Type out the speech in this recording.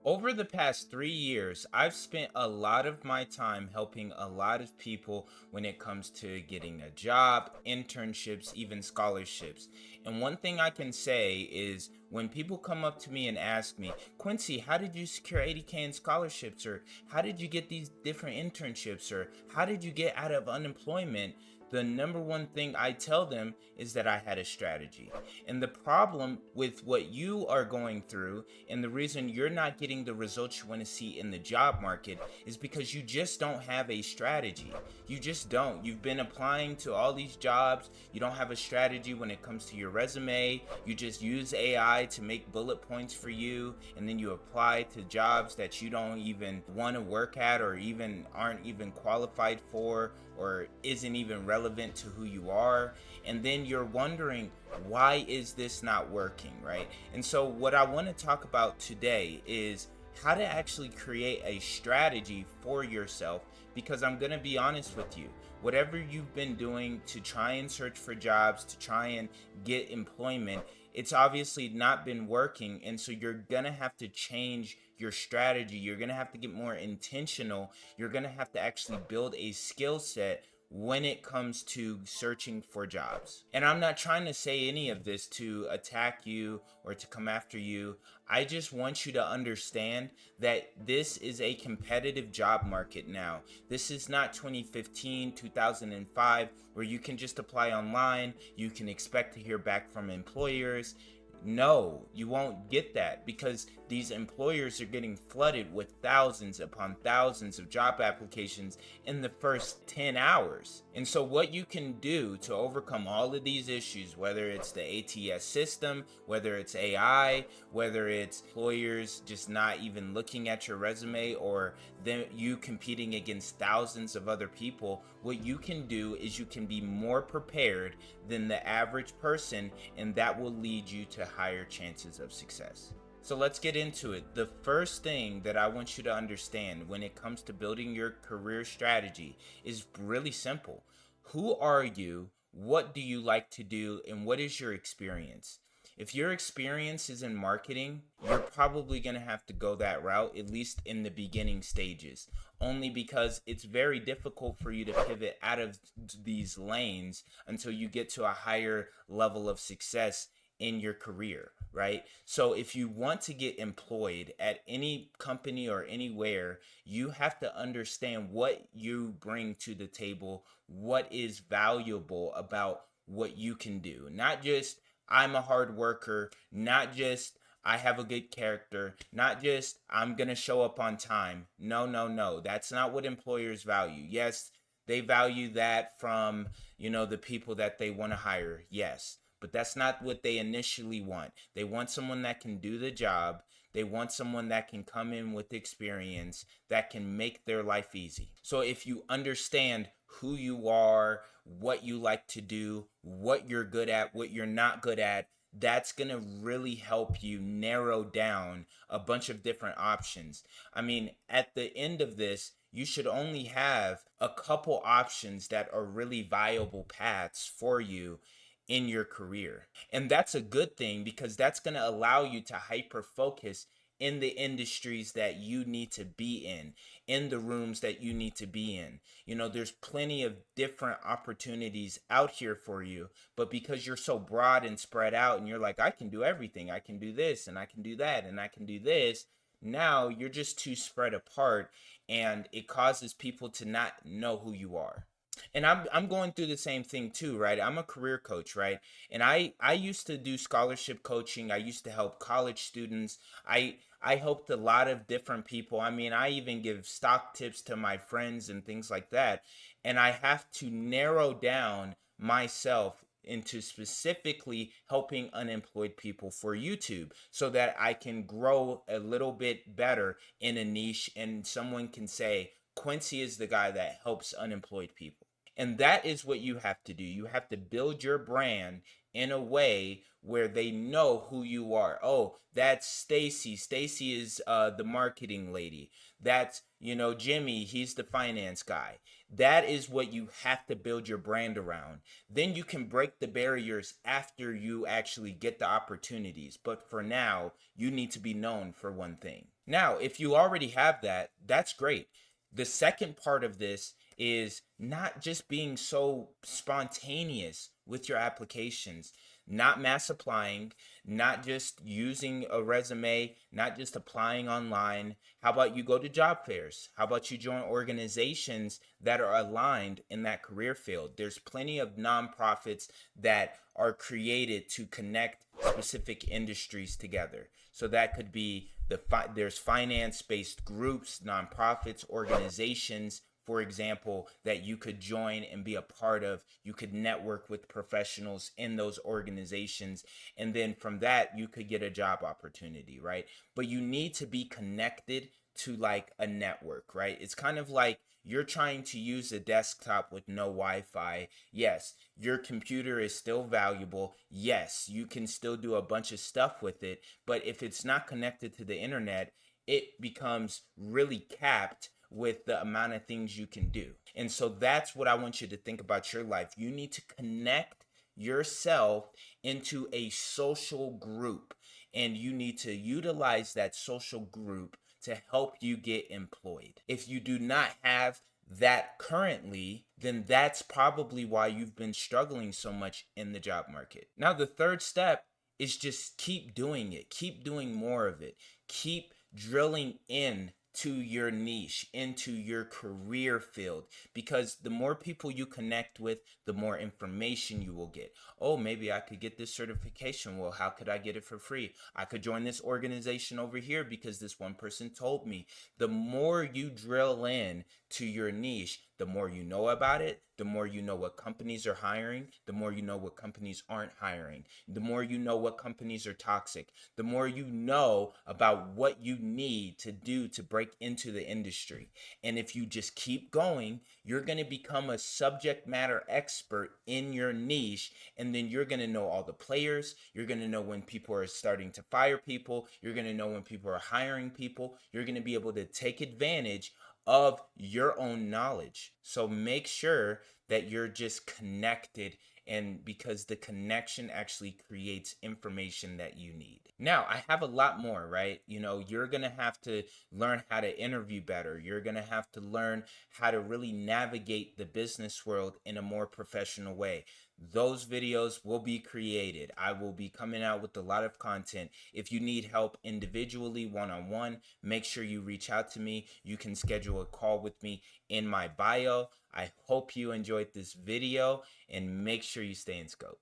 Over the past 3 years, I've spent a lot of my time helping a lot of people when it comes to getting a job, internships, even scholarships. And one thing I can say is when people come up to me and ask me, Quincy, how did you secure 80K in scholarships? Or how did you get these different internships? Or how did you get out of unemployment? The number one thing I tell them is that I had a strategy. And the problem with what you are going through and the reason you're not getting the results you want to see in the job market is because you just don't have a strategy. You just don't. You've been applying to all these jobs. You don't have a strategy when it comes to your resume. You just use AI to make bullet points for you, and then you apply to jobs that you don't even want to work at or even aren't even qualified for or isn't even relevant to who you are. And then you're wondering, why is this not working, right? And so what I want to talk about today is how to actually create a strategy for yourself, because I'm going to be honest with you, whatever you've been doing to try and search for jobs, to try and get employment, it's obviously not been working. And so you're going to have to change your strategy. You're going to have to get more intentional. You're going to have to actually build a skill set when it comes to searching for jobs. And I'm not trying to say any of this to attack you or to come after you. I just want you to understand that this is a competitive job market now. This is not 2015, 2005, where you can just apply online, you can expect to hear back from employers. No, you won't get that because these employers are getting flooded with thousands upon thousands of job applications in the first 10 hours. And so, what you can do to overcome all of these issues, whether it's the ATS system, whether it's AI, whether it's employers just not even looking at your resume, or then you competing against thousands of other people, what you can do is you can be more prepared than the average person, and that will lead you to higher chances of success. So let's get into it. The first thing that I want you to understand when it comes to building your career strategy is really simple. Who are you? What do you like to do? And what is your experience? If your experience is in marketing, you're probably going to have to go that route, at least in the beginning stages, only because it's very difficult for you to pivot out of these lanes until you get to a higher level of success in your career, right? So if you want to get employed at any company or anywhere, you have to understand what you bring to the table, what is valuable about what you can do. Not just I'm a hard worker, not just I have a good character, not just I'm going to show up on time. No, no, no. That's not what employers value. Yes, they value that from, the people that they want to hire. Yes. But that's not what they initially want. They want someone that can do the job. They want someone that can come in with experience that can make their life easy. So if you understand who you are, what you like to do, what you're good at, what you're not good at, that's going to really help you narrow down a bunch of different options. I mean, at the end of this, you should only have a couple options that are really viable paths for you in your career. And that's a good thing because that's going to allow you to hyper focus in the industries that you need to be in the rooms that you need to be in. There's plenty of different opportunities out here for you, but because you're so broad and spread out and you're like, I can do everything, I can do this and I can do that and I can do this. Now you're just too spread apart and it causes people to not know who you are. And I'm going through the same thing too, right? I'm a career coach, right? And I used to do scholarship coaching. I used to help college students. I helped a lot of different people. I mean, I even give stock tips to my friends and things like that. And I have to narrow down myself into specifically helping unemployed people for YouTube so that I can grow a little bit better in a niche and someone can say, Quincy is the guy that helps unemployed people. And that is what you have to do. You have to build your brand in a way where they know who you are. Oh, that's Stacy. Stacy is the marketing lady. That's, Jimmy, he's the finance guy. That is what you have to build your brand around. Then you can break the barriers after you actually get the opportunities. But for now, you need to be known for one thing. Now, if you already have that, that's great. The second part of this is not just being so spontaneous with your applications, not mass applying, not just using a resume, not just applying online. How about you go to job fairs? How about you join organizations that are aligned in that career field? There's plenty of nonprofits that are created to connect specific industries together. So that could be there's finance-based groups, nonprofits, organizations, for example, that you could join and be a part of. You could network with professionals in those organizations, and then from that you could get a job opportunity, right? But you need to be connected to like a network, right? It's kind of like you're trying to use a desktop with no Wi-Fi. Yes, your computer is still valuable. Yes, you can still do a bunch of stuff with it, but if it's not connected to the internet, it becomes really capped with the amount of things you can do. And so that's what I want you to think about your life. You need to connect yourself into a social group, and you need to utilize that social group to help you get employed. If you do not have that currently, then that's probably why you've been struggling so much in the job market. Now, the third step is just keep doing it, keep doing more of it, keep drilling in to your niche, into your career field, because the more people you connect with, the more information you will get. Oh, maybe I could get this certification. Well, how could I get it for free? I could join this organization over here because this one person told me. The more you drill in to your niche, the more you know about it, the more you know what companies are hiring, the more you know what companies aren't hiring, the more you know what companies are toxic, the more you know about what you need to do to break into the industry. And if you just keep going, you're going to become a subject matter expert in your niche. And then you're going to know all the players. You're going to know when people are starting to fire people. You're going to know when people are hiring people. You're going to be able to take advantage of your own knowledge. So make sure that you're just connected, and because the connection actually creates information that you need. Now, I have a lot more, right? You're going to have to learn how to interview better. You're going to have to learn how to really navigate the business world in a more professional way. Those videos will be created. I will be coming out with a lot of content. If you need help individually, one on one, make sure you reach out to me. You can schedule a call with me in my bio. I hope you enjoyed this video, and make sure you stay in scope.